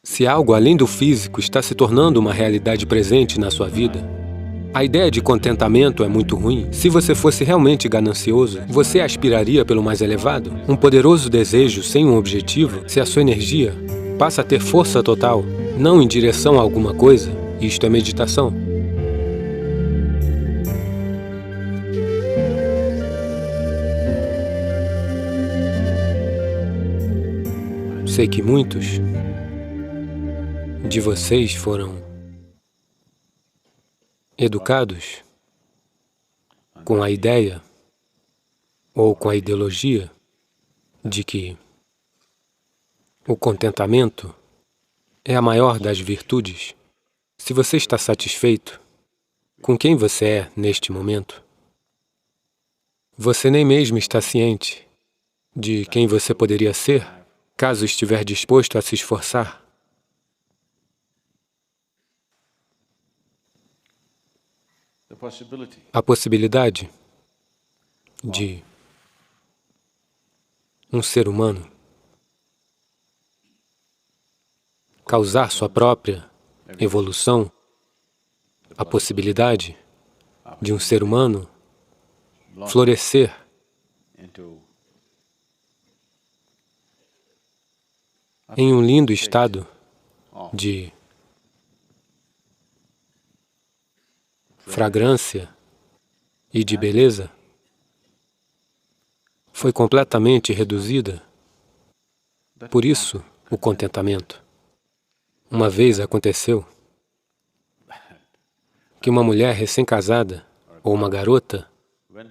Se algo além do físico está se tornando uma realidade presente na sua vida, a ideia de contentamento é muito ruim. Se você fosse realmente ganancioso, você aspiraria pelo mais elevado? Um poderoso desejo sem um objetivo, se a sua energia passa a ter força total, não em direção a alguma coisa, isto é meditação. Sei que muitos de vocês foram educados com a ideia ou com a ideologia de que o contentamento é a maior das virtudes. Se você está satisfeito com quem você é neste momento, você nem mesmo está ciente de quem você poderia ser caso estiver disposto a se esforçar. A possibilidade de um ser humano causar sua própria evolução, a possibilidade de um ser humano florescer em um lindo estado de fragrância e de beleza, foi completamente reduzida. Por isso, o contentamento. Uma vez aconteceu que uma mulher recém-casada, ou uma garota,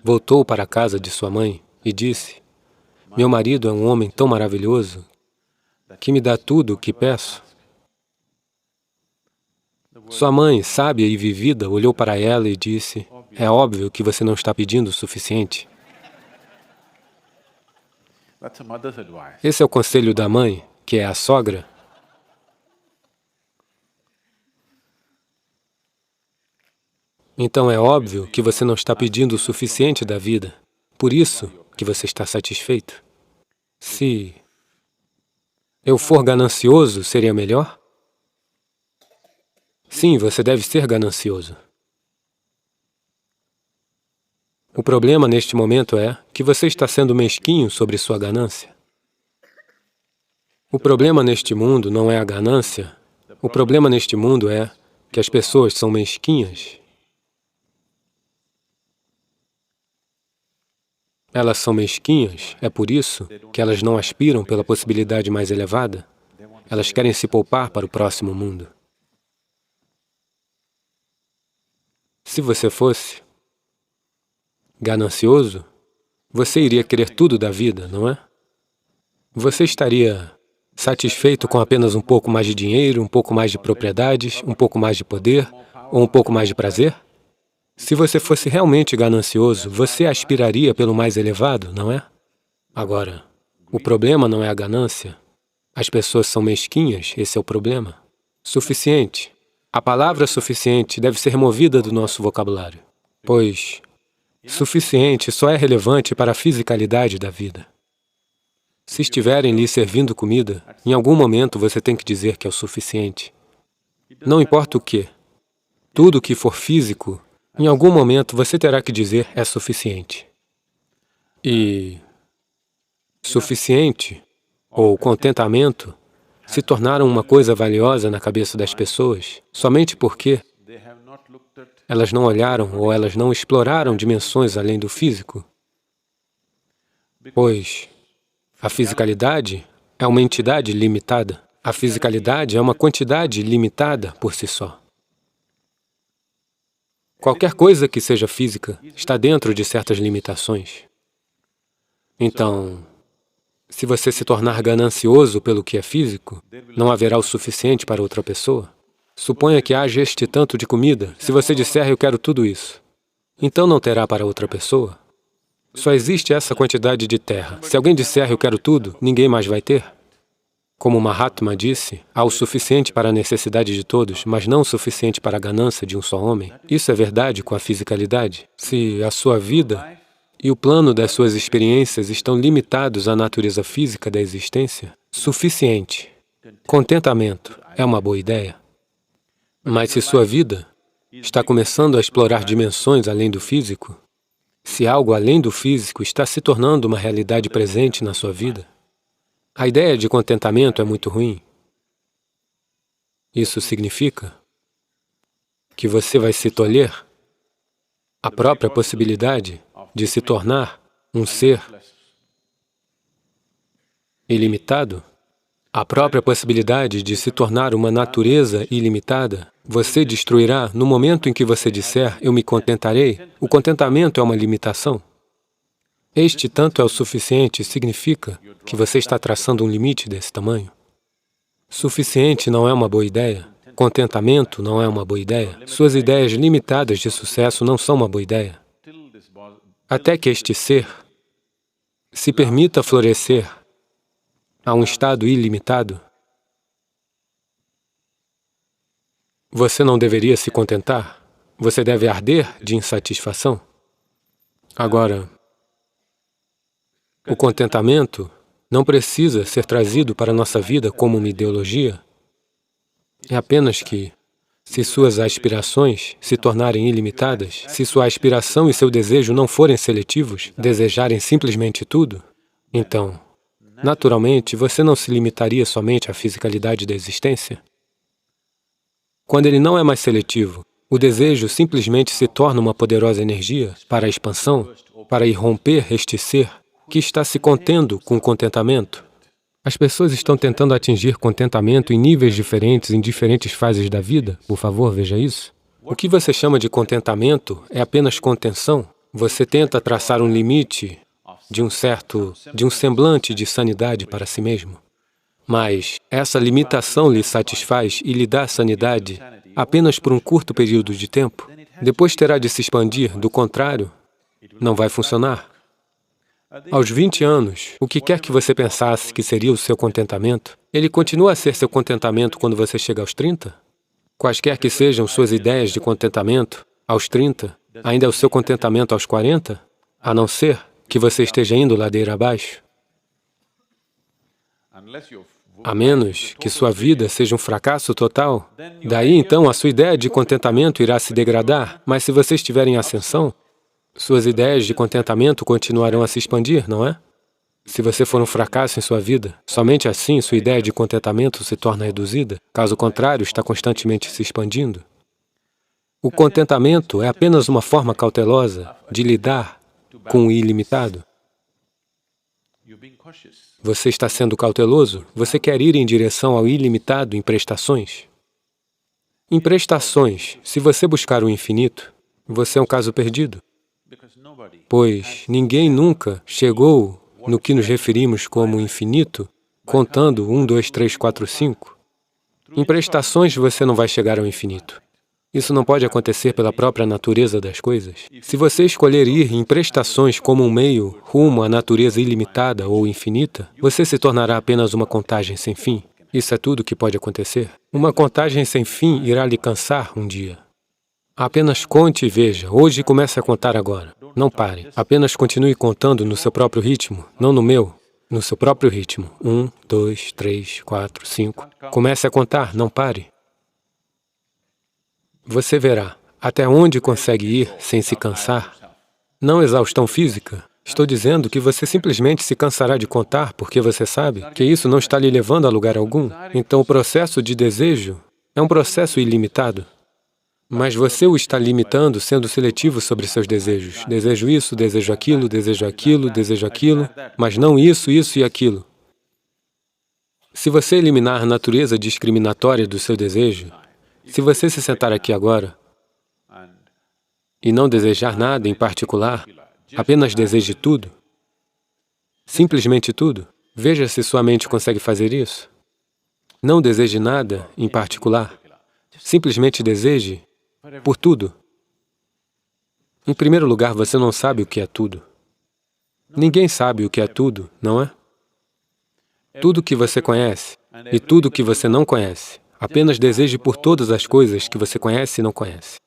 voltou para a casa de sua mãe e disse: "Meu marido é um homem tão maravilhoso que me dá tudo o que peço." Sua mãe, sábia e vivida, olhou para ela e disse: "É óbvio que você não está pedindo o suficiente." Esse é o conselho da mãe, que é a sogra. Então é óbvio que você não está pedindo o suficiente da vida. Por isso que você está satisfeito. Se eu for ganancioso, seria melhor? Sim, você deve ser ganancioso. O problema neste momento é que você está sendo mesquinho sobre sua ganância. O problema neste mundo não é a ganância. O problema neste mundo é que as pessoas são mesquinhas. Elas são mesquinhas, é por isso que elas não aspiram pela possibilidade mais elevada. Elas querem se poupar para o próximo mundo. Se você fosse ganancioso, você iria querer tudo da vida, não é? Você estaria satisfeito com apenas um pouco mais de dinheiro, um pouco mais de propriedades, um pouco mais de poder, ou um pouco mais de prazer? Se você fosse realmente ganancioso, você aspiraria pelo mais elevado, não é? Agora, o problema não é a ganância. As pessoas são mesquinhas, esse é o problema. Suficiente. A palavra suficiente deve ser removida do nosso vocabulário, pois suficiente só é relevante para a fisicalidade da vida. Se estiverem lhe servindo comida, em algum momento você tem que dizer que é o suficiente. Não importa o que. Tudo que for físico, em algum momento você terá que dizer é suficiente. E suficiente, ou contentamento, se tornaram uma coisa valiosa na cabeça das pessoas somente porque elas não olharam ou elas não exploraram dimensões além do físico. Pois a fisicalidade é uma entidade limitada. A fisicalidade é uma quantidade limitada por si só. Qualquer coisa que seja física está dentro de certas limitações. Então, se você se tornar ganancioso pelo que é físico, não haverá o suficiente para outra pessoa. Suponha que haja este tanto de comida. Se você disser, eu quero tudo isso, então não terá para outra pessoa. Só existe essa quantidade de terra. Se alguém disser, eu quero tudo, ninguém mais vai ter. Como Mahatma disse, há o suficiente para a necessidade de todos, mas não o suficiente para a ganância de um só homem. Isso é verdade com a fisicalidade. Se a sua vida e o plano das suas experiências estão limitados à natureza física da existência, suficiente Contentamento é uma boa ideia. Mas se sua vida está começando a explorar dimensões além do físico, se algo além do físico está se tornando uma realidade presente na sua vida, a ideia de contentamento é muito ruim. Isso significa que você vai se tolher a própria possibilidade de se tornar um ser ilimitado, a própria possibilidade de se tornar uma natureza ilimitada. Você destruirá no momento em que você disser, eu me contentarei. O contentamento é uma limitação. Este tanto é o suficiente significa que você está traçando um limite desse tamanho. Suficiente não é uma boa ideia. Contentamento não é uma boa ideia. Suas ideias limitadas de sucesso não são uma boa ideia. Até que este ser se permita florescer a um estado ilimitado, você não deveria se contentar. Você deve arder de insatisfação. Agora, o contentamento não precisa ser trazido para a nossa vida como uma ideologia. É apenas que, se suas aspirações se tornarem ilimitadas, se sua aspiração e seu desejo não forem seletivos, desejarem simplesmente tudo, então, naturalmente, você não se limitaria somente à fisicalidade da existência. Quando ele não é mais seletivo, o desejo simplesmente se torna uma poderosa energia para a expansão, para irromper este ser que está se contendo com contentamento. As pessoas estão tentando atingir contentamento em níveis diferentes, em diferentes fases da vida. Por favor, veja isso. O que você chama de contentamento é apenas contenção. Você tenta traçar um limite de um semblante de sanidade para si mesmo. Mas essa limitação lhe satisfaz e lhe dá sanidade apenas por um curto período de tempo. Depois terá de se expandir, do contrário, não vai funcionar. Aos 20 anos, o que quer que você pensasse que seria o seu contentamento, ele continua a ser seu contentamento quando você chega aos 30? Quaisquer que sejam suas ideias de contentamento, aos 30, ainda é o seu contentamento aos 40? A não ser que você esteja indo ladeira abaixo. A menos que sua vida seja um fracasso total, daí então a sua ideia de contentamento irá se degradar, mas se você estiver em ascensão, suas ideias de contentamento continuarão a se expandir, não é? Se você for um fracasso em sua vida, somente assim sua ideia de contentamento se torna reduzida. Caso contrário, está constantemente se expandindo. O contentamento é apenas uma forma cautelosa de lidar com o ilimitado. Você está sendo cauteloso? Você quer ir em direção ao ilimitado em prestações? Em prestações, se você buscar o infinito, você é um caso perdido. Pois ninguém nunca chegou no que nos referimos como infinito, contando 1, 2, 3, 4, 5. Em prestações você não vai chegar ao infinito. Isso não pode acontecer pela própria natureza das coisas. Se você escolher ir em prestações como um meio rumo à natureza ilimitada ou infinita, você se tornará apenas uma contagem sem fim. Isso é tudo que pode acontecer. Uma contagem sem fim irá lhe cansar um dia. Apenas conte e veja. Hoje comece a contar agora. Não pare. Apenas continue contando no seu próprio ritmo, não no meu. No seu próprio ritmo. 1, 2, 3, 4, 5. Comece a contar, não pare. Você verá até onde consegue ir sem se cansar. Não exaustão física. Estou dizendo que você simplesmente se cansará de contar porque você sabe que isso não está lhe levando a lugar algum. Então o processo de desejo é um processo ilimitado. Mas você o está limitando sendo seletivo sobre seus desejos. Desejo isso, desejo aquilo, desejo aquilo, desejo aquilo, mas não isso, isso e aquilo. Se você eliminar a natureza discriminatória do seu desejo, se você se sentar aqui agora e não desejar nada em particular, apenas deseje tudo, simplesmente tudo, veja se sua mente consegue fazer isso. Não deseje nada em particular, simplesmente deseje por tudo. Em primeiro lugar, você não sabe o que é tudo. Ninguém sabe o que é tudo, não é? Tudo que você conhece e tudo que você não conhece. Apenas deseje por todas as coisas que você conhece e não conhece.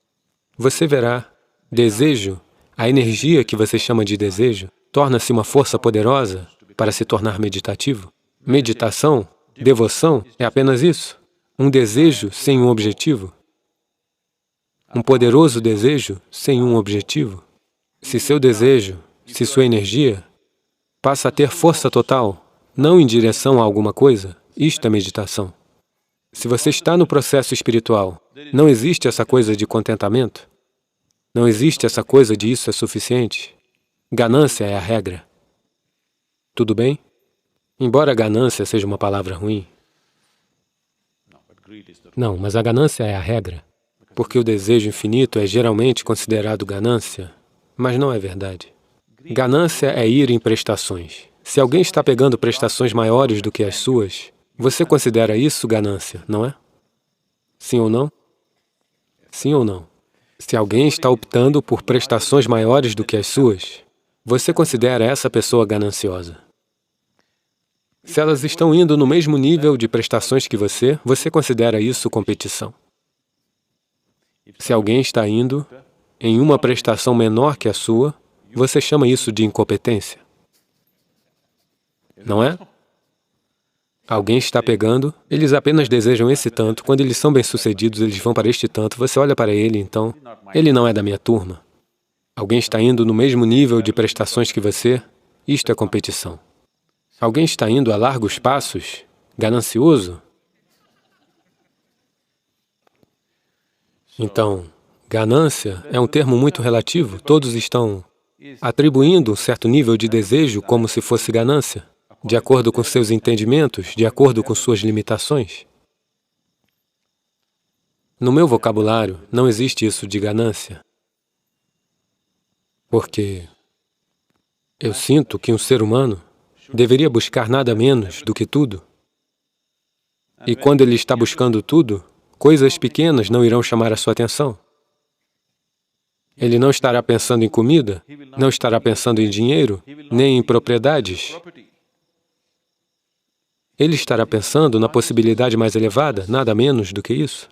Você verá, desejo, a energia que você chama de desejo, torna-se uma força poderosa para se tornar meditativo. Meditação Devoção é apenas isso, um desejo sem um objetivo. Um poderoso desejo sem um objetivo. Se seu desejo, se sua energia passa a ter força total, não em direção a alguma coisa, isto é meditação. Se você está no processo espiritual, não existe essa coisa de contentamento, não existe essa coisa de isso é suficiente. Ganância é a regra. Tudo bem? Embora ganância seja uma palavra ruim. Não, mas a ganância é a regra, porque o desejo infinito é geralmente considerado ganância, mas não é verdade. Ganância é ir em prestações. Se alguém está pegando prestações maiores do que as suas, você considera isso ganância, não é? Sim ou não? Sim ou não? Se alguém está optando por prestações maiores do que as suas, você considera essa pessoa gananciosa. Se elas estão indo no mesmo nível de prestações que você considera isso competição. Se alguém está indo em uma prestação menor que a sua, você chama isso de incompetência. Não é? Alguém está pegando, eles apenas desejam esse tanto, quando eles são bem-sucedidos, eles vão para este tanto, você olha para ele, então, ele não é da minha turma. Alguém está indo no mesmo nível de prestações que você, isto é competição. Alguém está indo a largos passos, ganancioso. Então, ganância é um termo muito relativo, todos estão atribuindo um certo nível de desejo como se fosse ganância, de acordo com seus entendimentos, de acordo com suas limitações. No meu vocabulário, não existe isso de ganância, porque eu sinto que um ser humano deveria buscar nada menos do que tudo. E quando ele está buscando tudo, coisas pequenas não irão chamar a sua atenção. Ele não estará pensando em comida, não estará pensando em dinheiro, nem em propriedades. Ele estará pensando na possibilidade mais elevada, nada menos do que isso.